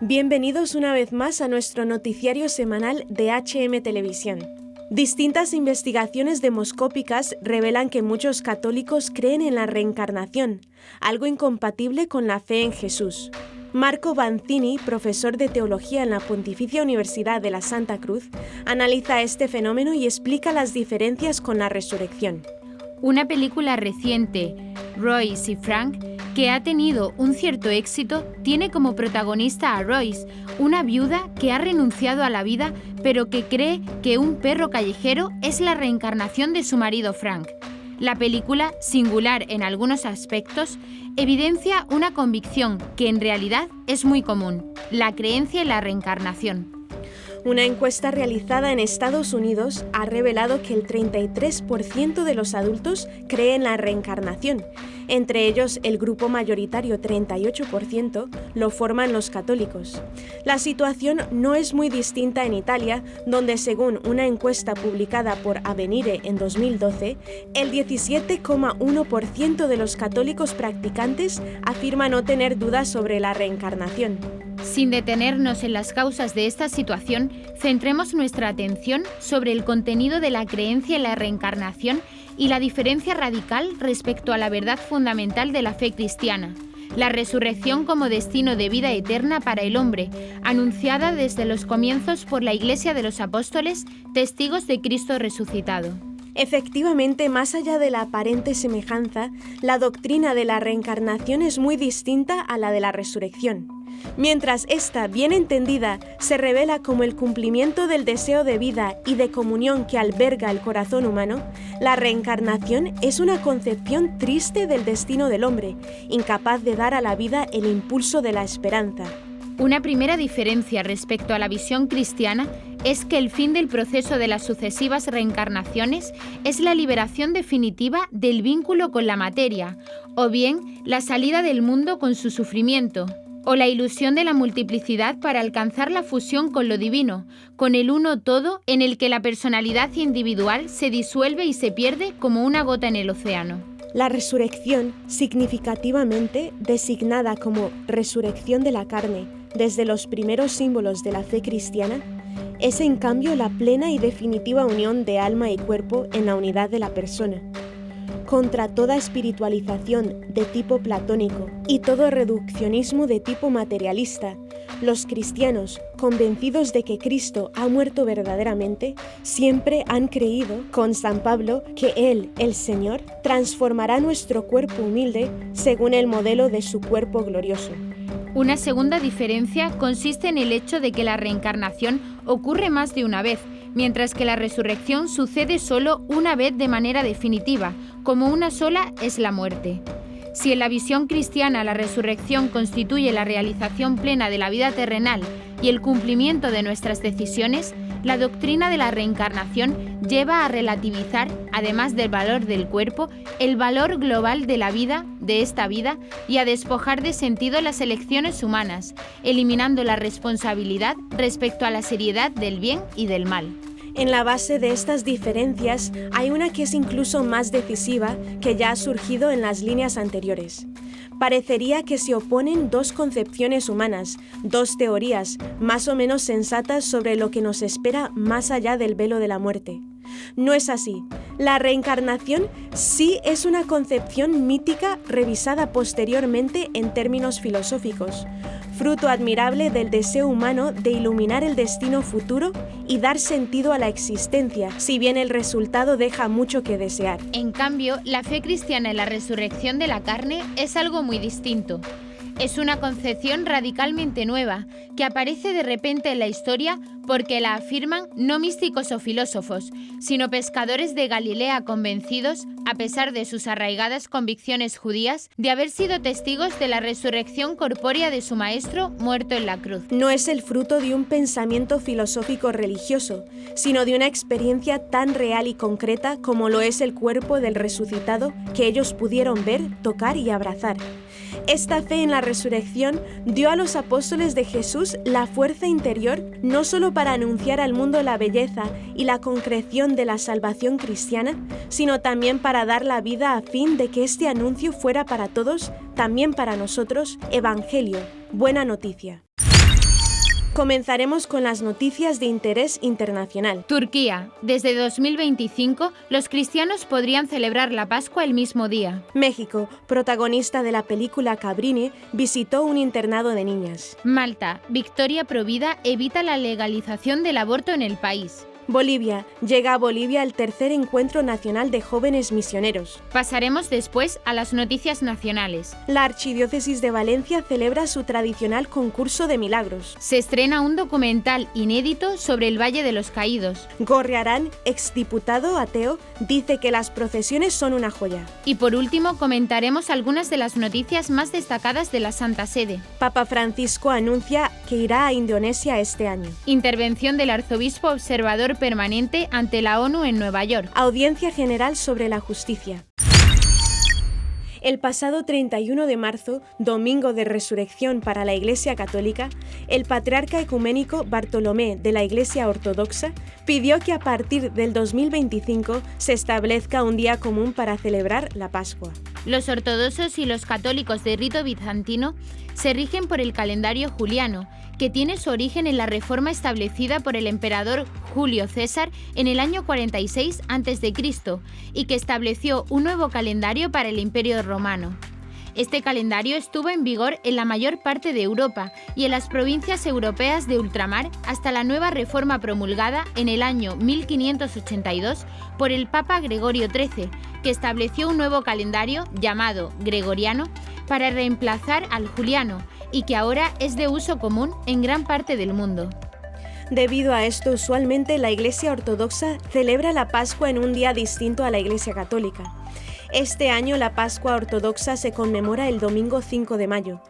Bienvenidos una vez más a nuestro noticiario semanal de HM Televisión. Distintas investigaciones demoscópicas revelan que muchos católicos creen en la reencarnación, algo incompatible con la fe en Jesús. Marco Banzini, profesor de teología en la Pontificia Universidad de la Santa Cruz, analiza este fenómeno y explica las diferencias con la resurrección. Una película reciente, Royce y Frank, que ha tenido un cierto éxito, tiene como protagonista a Royce, una viuda que ha renunciado a la vida, pero que cree que un perro callejero es la reencarnación de su marido Frank. La película, singular en algunos aspectos, evidencia una convicción que en realidad es muy común: la creencia en la reencarnación. Una encuesta realizada en Estados Unidos ha revelado que el 33% de los adultos cree en la reencarnación. Entre ellos, el grupo mayoritario 38% lo forman los católicos. La situación no es muy distinta en Italia, donde según una encuesta publicada por Avvenire en 2012, el 17,1% de los católicos practicantes afirma no tener dudas sobre la reencarnación. Sin detenernos en las causas de esta situación, centremos nuestra atención sobre el contenido de la creencia en la reencarnación y la diferencia radical respecto a la verdad fundamental de la fe cristiana, la resurrección como destino de vida eterna para el hombre, anunciada desde los comienzos por la Iglesia de los Apóstoles, testigos de Cristo resucitado. Efectivamente, más allá de la aparente semejanza, la doctrina de la reencarnación es muy distinta a la de la resurrección. Mientras esta, bien entendida, se revela como el cumplimiento del deseo de vida y de comunión que alberga el corazón humano, la reencarnación es una concepción triste del destino del hombre, incapaz de dar a la vida el impulso de la esperanza. Una primera diferencia respecto a la visión cristiana es que el fin del proceso de las sucesivas reencarnaciones es la liberación definitiva del vínculo con la materia, o bien la salida del mundo con su sufrimiento, o la ilusión de la multiplicidad para alcanzar la fusión con lo divino, con el uno todo en el que la personalidad individual se disuelve y se pierde como una gota en el océano. La resurrección, significativamente designada como resurrección de la carne desde los primeros símbolos de la fe cristiana, es en cambio la plena y definitiva unión de alma y cuerpo en la unidad de la persona. Contra toda espiritualización de tipo platónico y todo reduccionismo de tipo materialista, los cristianos, convencidos de que Cristo ha muerto verdaderamente, siempre han creído, con San Pablo, que Él, el Señor, transformará nuestro cuerpo humilde según el modelo de su cuerpo glorioso. Una segunda diferencia consiste en el hecho de que la reencarnación ocurre más de una vez, mientras que la resurrección sucede solo una vez de manera definitiva, como una sola es la muerte. Si en la visión cristiana la resurrección constituye la realización plena de la vida terrenal y el cumplimiento de nuestras decisiones, la doctrina de la reencarnación lleva a relativizar, además del valor del cuerpo, el valor global de la vida, de esta vida, y a despojar de sentido las elecciones humanas, eliminando la responsabilidad respecto a la seriedad del bien y del mal. En la base de estas diferencias hay una que es incluso más decisiva, que ya ha surgido en las líneas anteriores. Parecería que se oponen dos concepciones humanas, dos teorías más o menos sensatas sobre lo que nos espera más allá del velo de la muerte. No es así. La reencarnación sí es una concepción mítica revisada posteriormente en términos filosóficos, fruto admirable del deseo humano de iluminar el destino futuro y dar sentido a la existencia, si bien el resultado deja mucho que desear. En cambio, la fe cristiana en la resurrección de la carne es algo muy distinto. Es una concepción radicalmente nueva, que aparece de repente en la historia porque la afirman no místicos o filósofos, sino pescadores de Galilea convencidos, a pesar de sus arraigadas convicciones judías, de haber sido testigos de la resurrección corpórea de su maestro muerto en la cruz. No es el fruto de un pensamiento filosófico religioso, sino de una experiencia tan real y concreta como lo es el cuerpo del resucitado que ellos pudieron ver, tocar y abrazar. Esta fe en la resurrección dio a los apóstoles de Jesús la fuerza interior no solo para anunciar al mundo la belleza y la concreción de la salvación cristiana, sino también para dar la vida a fin de que este anuncio fuera para todos, también para nosotros, evangelio, buena noticia. Comenzaremos con las noticias de interés internacional. Turquía. Desde 2025, los cristianos podrían celebrar la Pascua el mismo día. México. Protagonista de la película Cabrini visitó un internado de niñas. Malta. Victoria Provida evita la legalización del aborto en el país. Bolivia. Llega a Bolivia el tercer encuentro nacional de jóvenes misioneros. Pasaremos después a las noticias nacionales. La Archidiócesis de Valencia celebra su tradicional concurso de milagros. Se estrena un documental inédito sobre el Valle de los Caídos. Gorriarán, exdiputado ateo, dice que las procesiones son una joya. Y por último comentaremos algunas de las noticias más destacadas de la Santa Sede. Papa Francisco anuncia que irá a Indonesia este año. Intervención del arzobispo observador permanente ante la ONU en Nueva York. Audiencia General sobre la Justicia. El pasado 31 de marzo, domingo de resurrección para la Iglesia Católica, el patriarca ecuménico Bartolomé de la Iglesia Ortodoxa pidió que a partir del 2025 se establezca un día común para celebrar la Pascua. Los ortodoxos y los católicos de rito bizantino se rigen por el calendario juliano, que tiene su origen en la reforma establecida por el emperador Julio César en el año 46 a.C. y que estableció un nuevo calendario para el Imperio Romano. Este calendario estuvo en vigor en la mayor parte de Europa y en las provincias europeas de ultramar hasta la nueva reforma promulgada en el año 1582 por el Papa Gregorio XIII, que estableció un nuevo calendario llamado Gregoriano para reemplazar al juliano y que ahora es de uso común en gran parte del mundo. Debido a esto, usualmente la Iglesia Ortodoxa celebra la Pascua en un día distinto a la Iglesia Católica. Este año la Pascua Ortodoxa se conmemora el domingo 5 de mayo.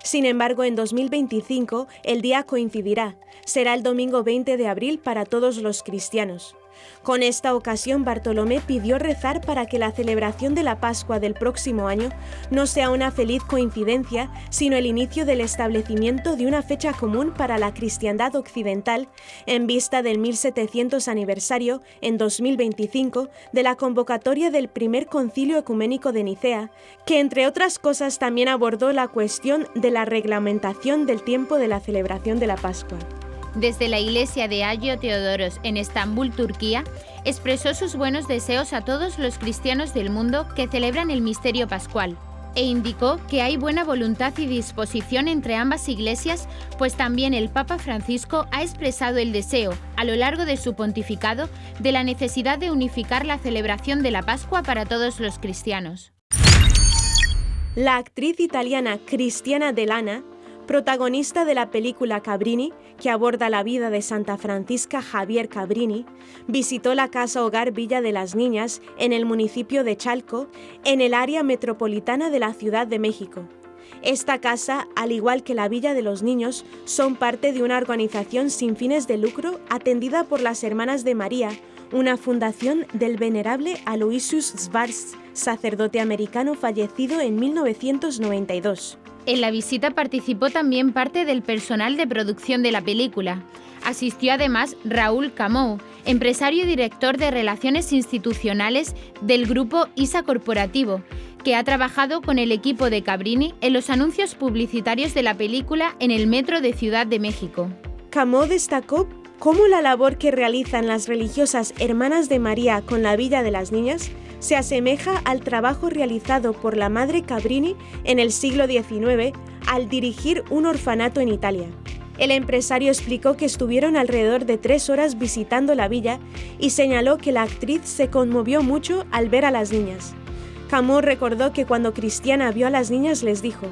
Sin embargo, en 2025 el día coincidirá. Será el domingo 20 de abril para todos los cristianos. Con esta ocasión, Bartolomé pidió rezar para que la celebración de la Pascua del próximo año no sea una feliz coincidencia, sino el inicio del establecimiento de una fecha común para la cristiandad occidental en vista del 1700 aniversario, en 2025, de la convocatoria del primer Concilio Ecuménico de Nicea, que entre otras cosas también abordó la cuestión de la reglamentación del tiempo de la celebración de la Pascua. Desde la iglesia de Agio Teodoros en Estambul, Turquía, expresó sus buenos deseos a todos los cristianos del mundo que celebran el misterio pascual e indicó que hay buena voluntad y disposición entre ambas iglesias, pues también el Papa Francisco ha expresado el deseo, a lo largo de su pontificado, de la necesidad de unificar la celebración de la Pascua para todos los cristianos. La actriz italiana Cristiana Dell'Anna, protagonista de la película Cabrini, que aborda la vida de Santa Francisca Javier Cabrini, visitó la Casa Hogar Villa de las Niñas en el municipio de Chalco, en el área metropolitana de la Ciudad de México. Esta casa, al igual que la Villa de los Niños, son parte de una organización sin fines de lucro atendida por las Hermanas de María, una fundación del venerable Aloysius Schwartz, sacerdote americano fallecido en 1992. En la visita participó también parte del personal de producción de la película. Asistió además Raúl Camou, empresario y director de Relaciones Institucionales del grupo ISA Corporativo, que ha trabajado con el equipo de Cabrini en los anuncios publicitarios de la película en el metro de Ciudad de México. Camou destacó cómo la labor que realizan las religiosas Hermanas de María con la Villa de las Niñas se asemeja al trabajo realizado por la Madre Cabrini en el siglo XIX al dirigir un orfanato en Italia. El empresario explicó que estuvieron alrededor de 3 horas visitando la villa y señaló que la actriz se conmovió mucho al ver a las niñas. Camou recordó que cuando Cristiana vio a las niñas les dijo: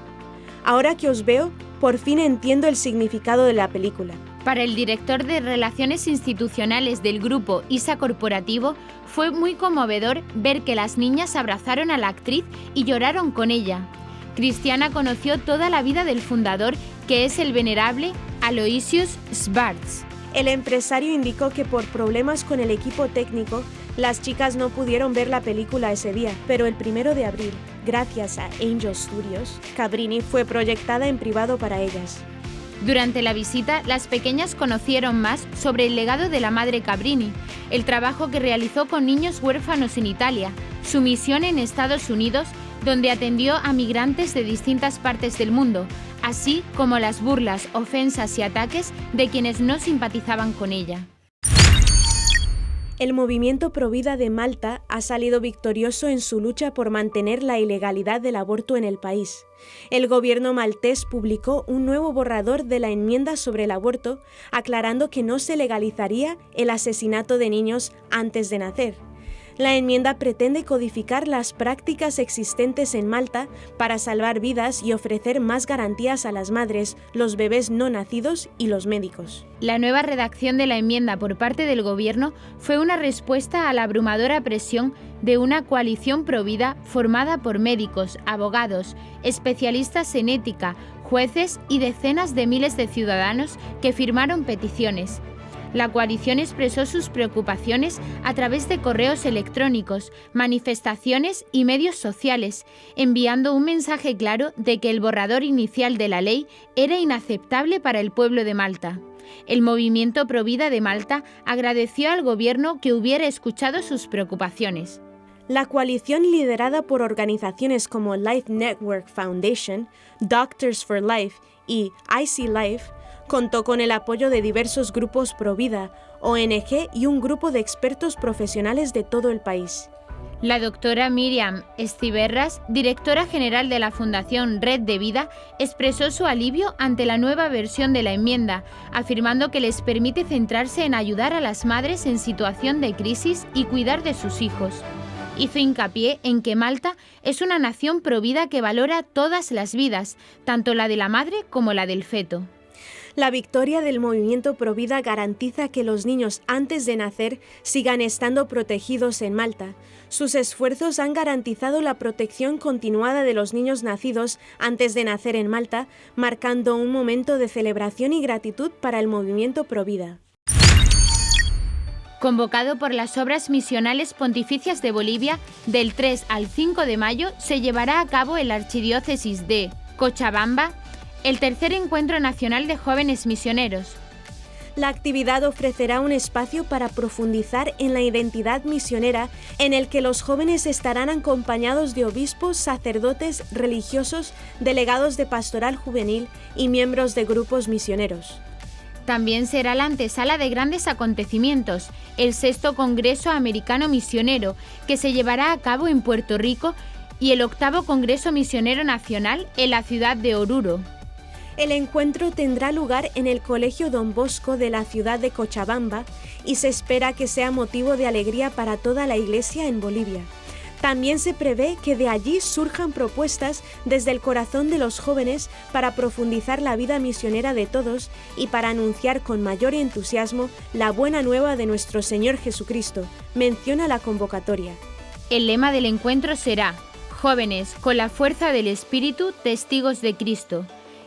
«Ahora que os veo, por fin entiendo el significado de la película». Para el director de Relaciones Institucionales del grupo ISA Corporativo, fue muy conmovedor ver que las niñas abrazaron a la actriz y lloraron con ella. Cristiana conoció toda la vida del fundador, que es el venerable Aloysius Schwartz. El empresario indicó que por problemas con el equipo técnico, las chicas no pudieron ver la película ese día, pero el 1 de abril, gracias a Angel Studios, Cabrini fue proyectada en privado para ellas. Durante la visita, las pequeñas conocieron más sobre el legado de la Madre Cabrini, el trabajo que realizó con niños huérfanos en Italia, su misión en Estados Unidos, donde atendió a migrantes de distintas partes del mundo, así como las burlas, ofensas y ataques de quienes no simpatizaban con ella. El movimiento Provida de Malta ha salido victorioso en su lucha por mantener la ilegalidad del aborto en el país. El gobierno maltés publicó un nuevo borrador de la enmienda sobre el aborto, aclarando que no se legalizaría el asesinato de niños antes de nacer. La enmienda pretende codificar las prácticas existentes en Malta para salvar vidas y ofrecer más garantías a las madres, los bebés no nacidos y los médicos. La nueva redacción de la enmienda por parte del Gobierno fue una respuesta a la abrumadora presión de una coalición provida formada por médicos, abogados, especialistas en ética, jueces y decenas de miles de ciudadanos que firmaron peticiones. La coalición expresó sus preocupaciones a través de correos electrónicos, manifestaciones y medios sociales, enviando un mensaje claro de que el borrador inicial de la ley era inaceptable para el pueblo de Malta. El movimiento Provida de Malta agradeció al gobierno que hubiera escuchado sus preocupaciones. La coalición, liderada por organizaciones como Life Network Foundation, Doctors for Life y IC Life, contó con el apoyo de diversos grupos Provida, ONG y un grupo de expertos profesionales de todo el país. La doctora Miriam Estiberras, directora general de la Fundación Red de Vida, expresó su alivio ante la nueva versión de la enmienda, afirmando que les permite centrarse en ayudar a las madres en situación de crisis y cuidar de sus hijos. Hizo hincapié en que Malta es una nación provida que valora todas las vidas, tanto la de la madre como la del feto. La victoria del movimiento Provida garantiza que los niños antes de nacer sigan estando protegidos en Malta. Sus esfuerzos han garantizado la protección continuada de los niños nacidos antes de nacer en Malta, marcando un momento de celebración y gratitud para el movimiento Provida. Convocado por las Obras Misionales Pontificias de Bolivia, del 3 al 5 de mayo se llevará a cabo en la Archidiócesis de Cochabamba el tercer Encuentro Nacional de Jóvenes Misioneros. La actividad ofrecerá un espacio para profundizar en la identidad misionera, en el que los jóvenes estarán acompañados de obispos, sacerdotes, religiosos, delegados de pastoral juvenil y miembros de grupos misioneros. También será la antesala de grandes acontecimientos, el 6º Congreso Americano Misionero, que se llevará a cabo en Puerto Rico, y el 8º Congreso Misionero Nacional en la ciudad de Oruro. El encuentro tendrá lugar en el Colegio Don Bosco de la ciudad de Cochabamba y se espera que sea motivo de alegría para toda la Iglesia en Bolivia. También se prevé que de allí surjan propuestas desde el corazón de los jóvenes para profundizar la vida misionera de todos y para anunciar con mayor entusiasmo la buena nueva de nuestro Señor Jesucristo, menciona la convocatoria. El lema del encuentro será: Jóvenes, con la fuerza del Espíritu, testigos de Cristo.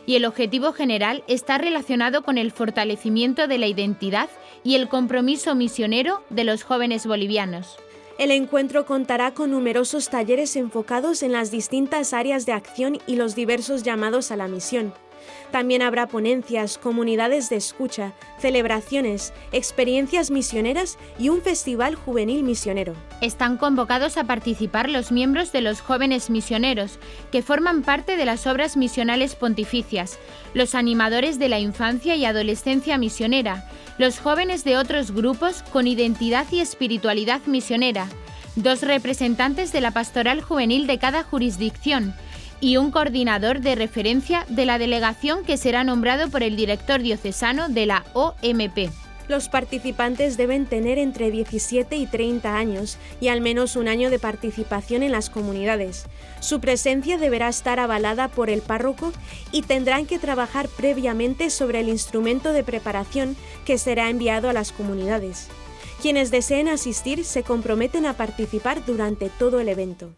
Y el objetivo general está relacionado con el fortalecimiento de la identidad y el compromiso misionero de los jóvenes bolivianos. El encuentro contará con numerosos talleres enfocados en las distintas áreas de acción y los diversos llamados a la misión. También habrá ponencias, comunidades de escucha, celebraciones, experiencias misioneras y un festival juvenil misionero. Están convocados a participar los miembros de los jóvenes misioneros, que forman parte de las obras misionales pontificias, los animadores de la infancia y adolescencia misionera, los jóvenes de otros grupos con identidad y espiritualidad misionera, 2 representantes de la pastoral juvenil de cada jurisdicción, y un coordinador de referencia de la delegación que será nombrado por el director diocesano de la OMP. Los participantes deben tener entre 17 y 30 años y al menos un año de participación en las comunidades. Su presencia deberá estar avalada por el párroco y tendrán que trabajar previamente sobre el instrumento de preparación que será enviado a las comunidades. Quienes deseen asistir se comprometen a participar durante todo el evento.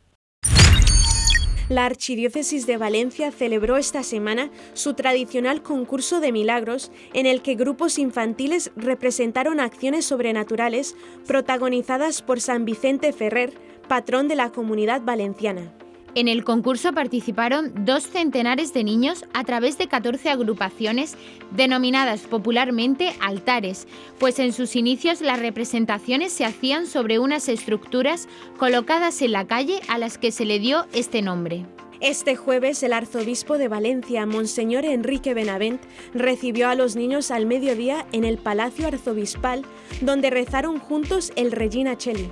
La Archidiócesis de Valencia celebró esta semana su tradicional concurso de milagros, en el que grupos infantiles representaron acciones sobrenaturales protagonizadas por San Vicente Ferrer, patrón de la Comunidad Valenciana. En el concurso participaron 2 centenares de niños a través de 14 agrupaciones denominadas popularmente altares, pues en sus inicios las representaciones se hacían sobre unas estructuras colocadas en la calle a las que se le dio este nombre. Este jueves el arzobispo de Valencia, Monseñor Enrique Benavent, recibió a los niños al mediodía en el Palacio Arzobispal, donde rezaron juntos el Regina Coeli.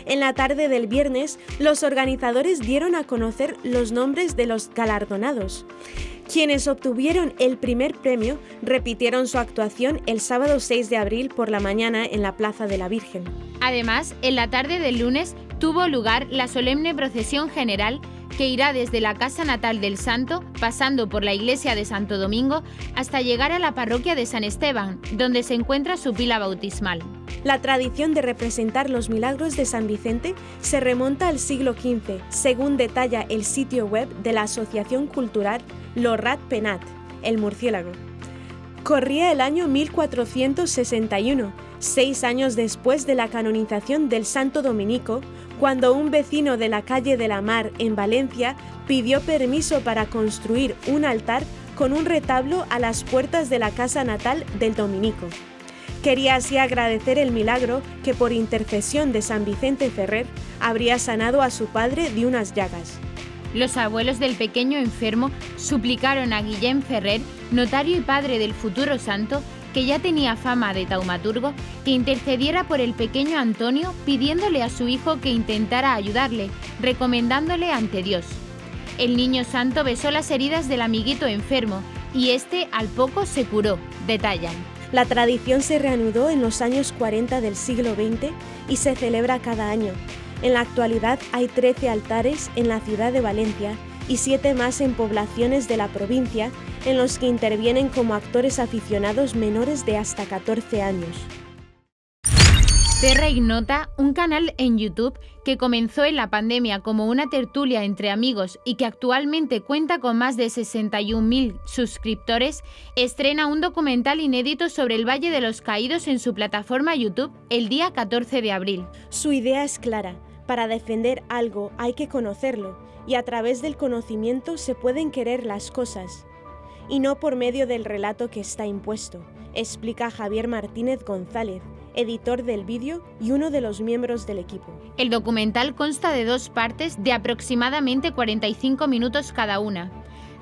En la tarde del viernes, los organizadores dieron a conocer los nombres de los galardonados. Quienes obtuvieron el primer premio repitieron su actuación el sábado 6 de abril por la mañana en la Plaza de la Virgen. Además, en la tarde del lunes tuvo lugar la solemne procesión general que irá desde la casa natal del santo, pasando por la iglesia de Santo Domingo, hasta llegar a la parroquia de San Esteban, donde se encuentra su pila bautismal. La tradición de representar los milagros de San Vicente se remonta al siglo XV, según detalla el sitio web de la Asociación Cultural Lo Rat Penat, el murciélago. Corría el año 1461, 6 años después de la canonización del santo dominico, cuando un vecino de la calle de la Mar en Valencia pidió permiso para construir un altar con un retablo a las puertas de la casa natal del dominico. Quería así agradecer el milagro que por intercesión de San Vicente Ferrer habría sanado a su padre de unas llagas. Los abuelos del pequeño enfermo suplicaron a Guillem Ferrer, notario y padre del futuro santo, que ya tenía fama de taumaturgo, que intercediera por el pequeño Antonio, pidiéndole a su hijo que intentara ayudarle, recomendándole ante Dios. El niño santo besó las heridas del amiguito enfermo y este al poco se curó, detallan. La tradición se reanudó en los años 40 del siglo XX y se celebra cada año. En la actualidad hay 13 altares en la ciudad de Valencia y 7 más en poblaciones de la provincia, en los que intervienen como actores aficionados menores de hasta 14 años. Terra Ignota, un canal en YouTube que comenzó en la pandemia como una tertulia entre amigos y que actualmente cuenta con más de 61.000 suscriptores, estrena un documental inédito sobre el Valle de los Caídos en su plataforma YouTube el día 14 de abril. Su idea es clara: para defender algo hay que conocerlo, y a través del conocimiento se pueden querer las cosas, y no por medio del relato que está impuesto, explica Javier Martínez González, editor del vídeo y uno de los miembros del equipo. El documental consta de 2 partes de aproximadamente 45 minutos cada una.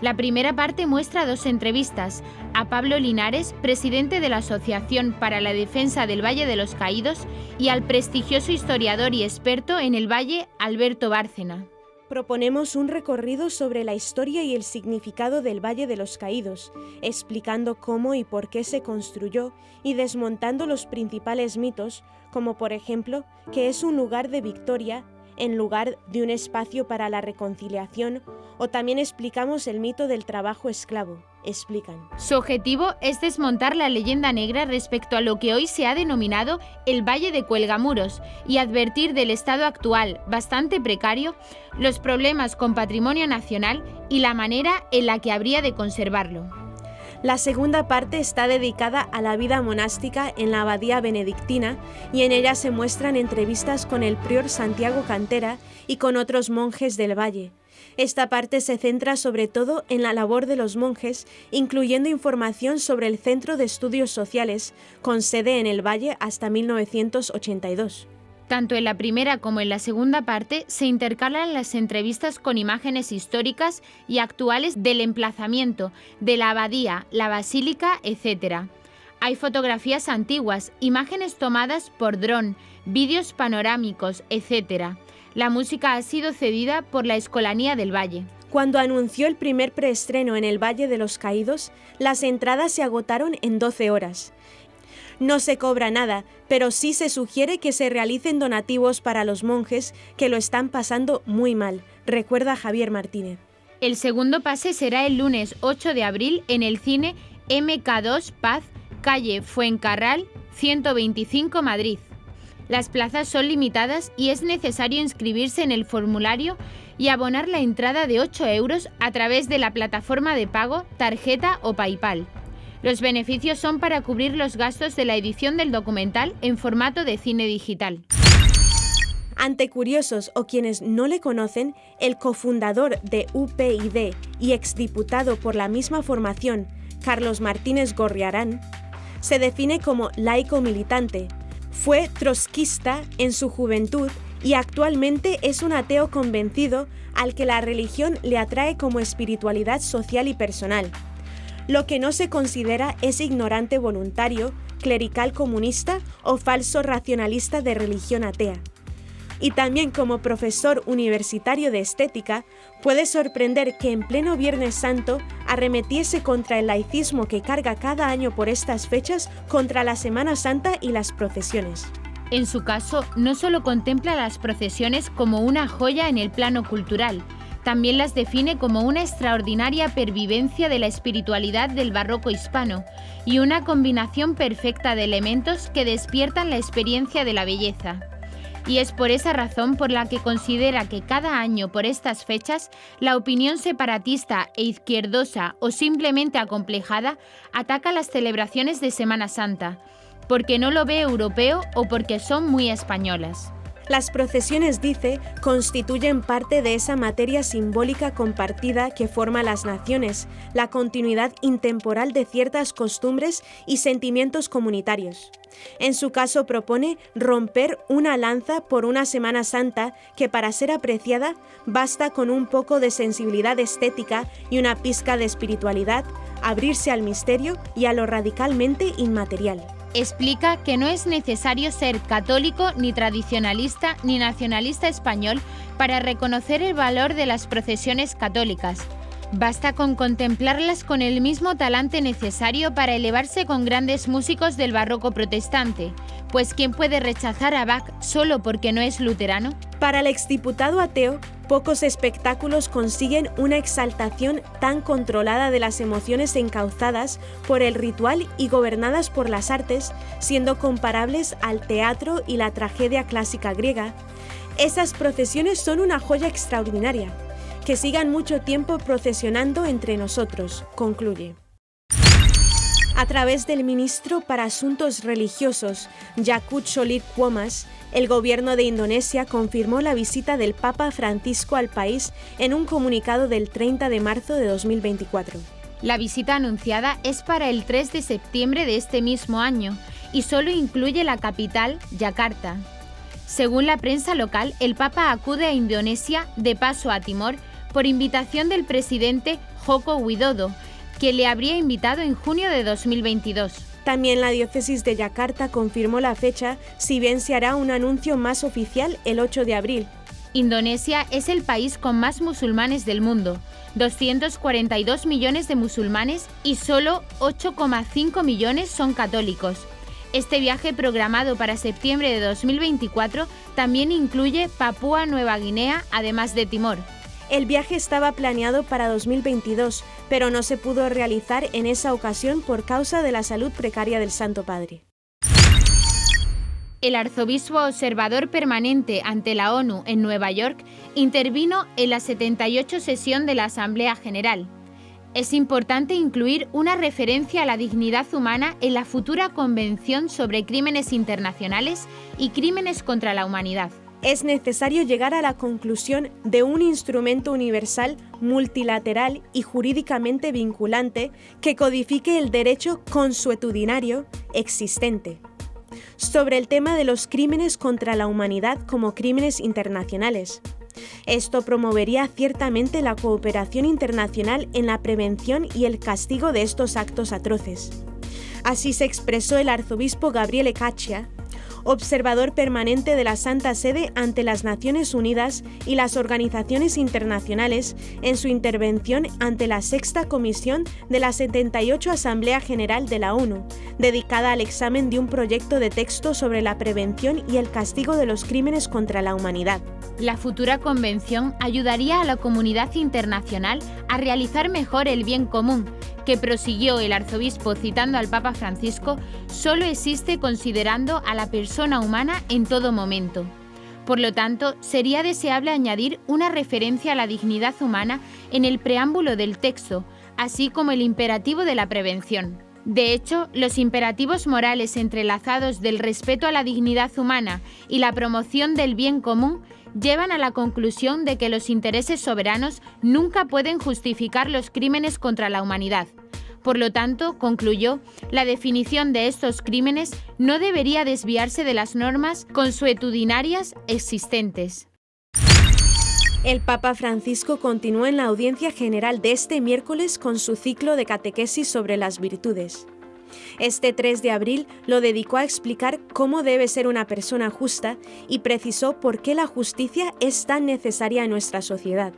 La primera parte muestra 2 entrevistas: a Pablo Linares, presidente de la Asociación para la Defensa del Valle de los Caídos, y al prestigioso historiador y experto en el Valle, Alberto Bárcena. Proponemos un recorrido sobre la historia y el significado del Valle de los Caídos, explicando cómo y por qué se construyó y desmontando los principales mitos, como por ejemplo que es un lugar de victoria en lugar de un espacio para la reconciliación, o también explicamos el mito del trabajo esclavo, explican. Su objetivo es desmontar la leyenda negra respecto a lo que hoy se ha denominado el Valle de Cuelgamuros y advertir del estado actual, bastante precario, los problemas con patrimonio nacional y la manera en la que habría de conservarlo. La segunda parte está dedicada a la vida monástica en la abadía benedictina y en ella se muestran entrevistas con el prior Santiago Cantera y con otros monjes del valle. Esta parte se centra sobre todo en la labor de los monjes, incluyendo información sobre el Centro de Estudios Sociales, con sede en el valle hasta 1982. Tanto en la primera como en la segunda parte se intercalan las entrevistas con imágenes históricas y actuales del emplazamiento, de la abadía, la basílica, etc. Hay fotografías antiguas, imágenes tomadas por dron, vídeos panorámicos, etc. La música ha sido cedida por la Escolanía del Valle. Cuando anunció el primer preestreno en el Valle de los Caídos, las entradas se agotaron en 12 horas. No se cobra nada, pero sí se sugiere que se realicen donativos para los monjes que lo están pasando muy mal, recuerda Javier Martínez. El segundo pase será el lunes 8 de abril en el cine MK2 Paz, calle Fuencarral, 125 Madrid. Las plazas son limitadas y es necesario inscribirse en el formulario y abonar la entrada de 8 euros a través de la plataforma de pago, tarjeta o PayPal. Los beneficios son para cubrir los gastos de la edición del documental en formato de cine digital. Ante curiosos o quienes no le conocen, el cofundador de UPyD y exdiputado por la misma formación, Carlos Martínez Gorriarán, se define como laico militante. Fue trotskista en su juventud y actualmente es un ateo convencido al que la religión le atrae como espiritualidad social y personal. Lo que no se considera es ignorante voluntario, clerical comunista o falso racionalista de religión atea. Y también como profesor universitario de estética, puede sorprender que en pleno Viernes Santo arremetiese contra el laicismo que carga cada año por estas fechas contra la Semana Santa y las procesiones. En su caso, no solo contempla las procesiones como una joya en el plano cultural, también las define como una extraordinaria pervivencia de la espiritualidad del barroco hispano y una combinación perfecta de elementos que despiertan la experiencia de la belleza. Y es por esa razón por la que considera que cada año por estas fechas la opinión separatista e izquierdosa o simplemente acomplejada ataca las celebraciones de Semana Santa, porque no lo ve europeo o porque son muy españolas. Las procesiones, dice, constituyen parte de esa materia simbólica compartida que forma las naciones, la continuidad intemporal de ciertas costumbres y sentimientos comunitarios. En su caso propone romper una lanza por una Semana Santa que para ser apreciada basta con un poco de sensibilidad estética y una pizca de espiritualidad, abrirse al misterio y a lo radicalmente inmaterial. Explica que no es necesario ser católico, ni tradicionalista, ni nacionalista español para reconocer el valor de las procesiones católicas. Basta con contemplarlas con el mismo talante necesario para elevarse con grandes músicos del barroco protestante, pues ¿quién puede rechazar a Bach solo porque no es luterano? Para el exdiputado ateo, pocos espectáculos consiguen una exaltación tan controlada de las emociones encauzadas por el ritual y gobernadas por las artes, siendo comparables al teatro y la tragedia clásica griega. Esas procesiones son una joya extraordinaria. Que sigan mucho tiempo procesionando entre nosotros, concluye. A través del ministro para Asuntos Religiosos, Yakut Cholit Quomas, el gobierno de Indonesia confirmó la visita del Papa Francisco al país en un comunicado del 30 de marzo de 2024. La visita anunciada es para el 3 de septiembre de este mismo año y solo incluye la capital, Yakarta. Según la prensa local, el Papa acude a Indonesia de paso a Timor por invitación del presidente Joko Widodo, que le habría invitado en junio de 2022. También la diócesis de Yakarta confirmó la fecha, si bien se hará un anuncio más oficial el 8 de abril. Indonesia es el país con más musulmanes del mundo, 242 millones de musulmanes y solo 8,5 millones son católicos. Este viaje programado para septiembre de 2024 también incluye Papúa Nueva Guinea, además de Timor. El viaje estaba planeado para 2022, pero no se pudo realizar en esa ocasión por causa de la salud precaria del Santo Padre. El arzobispo observador permanente ante la ONU en Nueva York intervino en la 78 sesión de la Asamblea General. Es importante incluir una referencia a la dignidad humana en la futura Convención sobre Crímenes Internacionales y Crímenes contra la Humanidad. Es necesario llegar a la conclusión de un instrumento universal, multilateral y jurídicamente vinculante que codifique el derecho consuetudinario existente sobre el tema de los crímenes contra la humanidad como crímenes internacionales. Esto promovería ciertamente la cooperación internacional en la prevención y el castigo de estos actos atroces. Así se expresó el arzobispo Gabriele Caccia, observador permanente de la Santa Sede ante las Naciones Unidas y las organizaciones internacionales, en su intervención ante la Sexta Comisión de la 78 Asamblea General de la ONU, dedicada al examen de un proyecto de texto sobre la prevención y el castigo de los crímenes contra la humanidad. La futura convención ayudaría a la comunidad internacional a realizar mejor el bien común, que prosiguió el arzobispo citando al Papa Francisco, solo existe considerando a la persona humana en todo momento. Por lo tanto, sería deseable añadir una referencia a la dignidad humana en el preámbulo del texto, así como el imperativo de la prevención. De hecho, los imperativos morales entrelazados del respeto a la dignidad humana y la promoción del bien común llevan a la conclusión de que los intereses soberanos nunca pueden justificar los crímenes contra la humanidad. Por lo tanto, concluyó, la definición de estos crímenes no debería desviarse de las normas consuetudinarias existentes. El Papa Francisco continuó en la audiencia general de este miércoles con su ciclo de catequesis sobre las virtudes. Este 3 de abril lo dedicó a explicar cómo debe ser una persona justa y precisó por qué la justicia es tan necesaria en nuestra sociedad.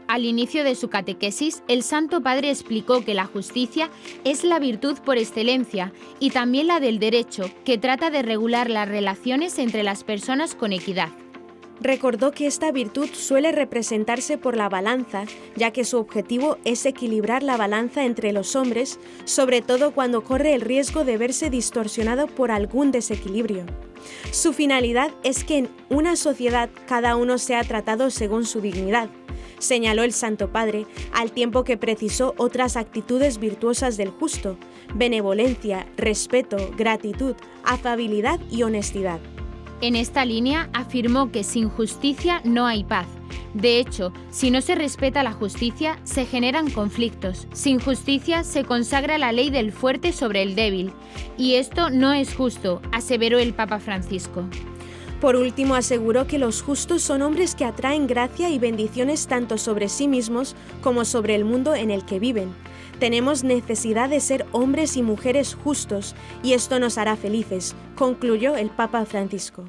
Al inicio de su catequesis, el Santo Padre explicó que la justicia es la virtud por excelencia y también la del derecho, que trata de regular las relaciones entre las personas con equidad. Recordó que esta virtud suele representarse por la balanza, ya que su objetivo es equilibrar la balanza entre los hombres, sobre todo cuando corre el riesgo de verse distorsionado por algún desequilibrio. Su finalidad es que en una sociedad cada uno sea tratado según su dignidad, señaló el Santo Padre, al tiempo que precisó otras actitudes virtuosas del justo: benevolencia, respeto, gratitud, afabilidad y honestidad. En esta línea afirmó que sin justicia no hay paz. De hecho, si no se respeta la justicia, se generan conflictos. Sin justicia se consagra la ley del fuerte sobre el débil. Y esto no es justo, aseveró el Papa Francisco. Por último, aseguró que los justos son hombres que atraen gracia y bendiciones tanto sobre sí mismos como sobre el mundo en el que viven. Tenemos necesidad de ser hombres y mujeres justos, y esto nos hará felices, concluyó el Papa Francisco.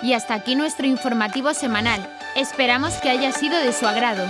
Y hasta aquí nuestro informativo semanal. Esperamos que haya sido de su agrado.